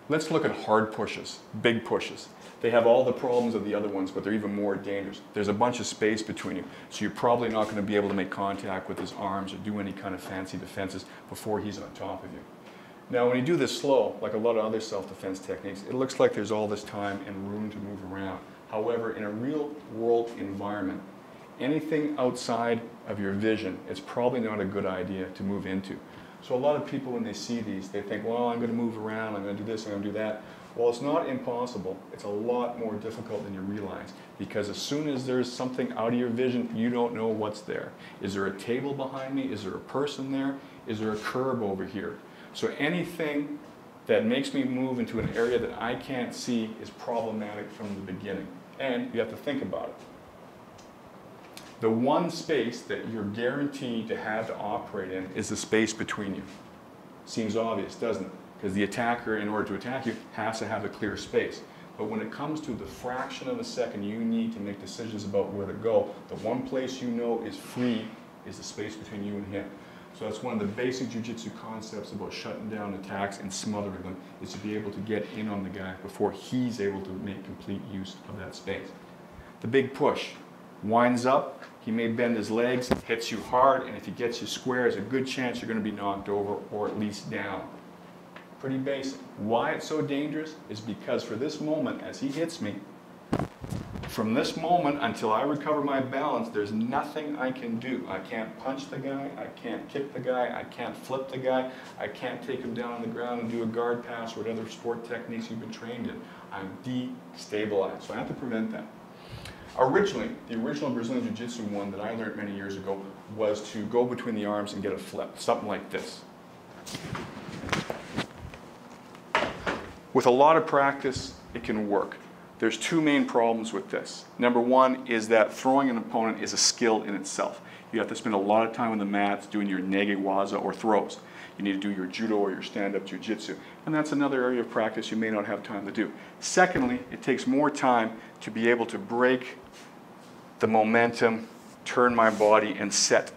Let's look at hard pushes, big pushes. They have all the problems of the other ones, but they're even more dangerous. There's a bunch of space between you, so you're probably not going to be able to make contact with his arms or do any kind of fancy defenses before he's on top of you. Now, when you do this slow, like a lot of other self-defense techniques, it looks like there's all this time and room to move around. However, in a real-world environment, anything outside of your vision, it's probably not a good idea to move into. So a lot of people, when they see these, they think, well, I'm going to move around, I'm going to do this, I'm going to do that. Well, it's not impossible. It's a lot more difficult than you realize, because as soon as there's something out of your vision, you don't know what's there. Is there a table behind me? Is there a person there? Is there a curb over here? So anything that makes me move into an area that I can't see is problematic from the beginning. And you have to think about it. The one space that you're guaranteed to have to operate in is the space between you. Seems obvious, doesn't it? Because the attacker, in order to attack you, has to have a clear space. But when it comes to the fraction of a second you need to make decisions about where to go, the one place you know is free is the space between you and him. So that's one of the basic jiu-jitsu concepts about shutting down attacks and smothering them, is to be able to get in on the guy before he's able to make complete use of that space. The big push. Winds up, he may bend his legs, hits you hard, and if he gets you square, there's a good chance you're going to be knocked over or at least down. Pretty basic. Why it's so dangerous is because for this moment, as he hits me, from this moment until I recover my balance, there's nothing I can do. I can't punch the guy, I can't kick the guy, I can't flip the guy, I can't take him down on the ground and do a guard pass or whatever sport techniques you've been trained in. I'm destabilized, so I have to prevent that. Originally, the original Brazilian Jiu-Jitsu one that I learned many years ago was to go between the arms and get a flip, something like this. With a lot of practice, it can work. There's two main problems with this. Number one is that throwing an opponent is a skill in itself. You have to spend a lot of time on the mats doing your nege-waza or throws. You need to do your judo or your stand-up jiu-jitsu. And that's another area of practice you may not have time to do. Secondly, it takes more time to be able to break the momentum, turn my body, and set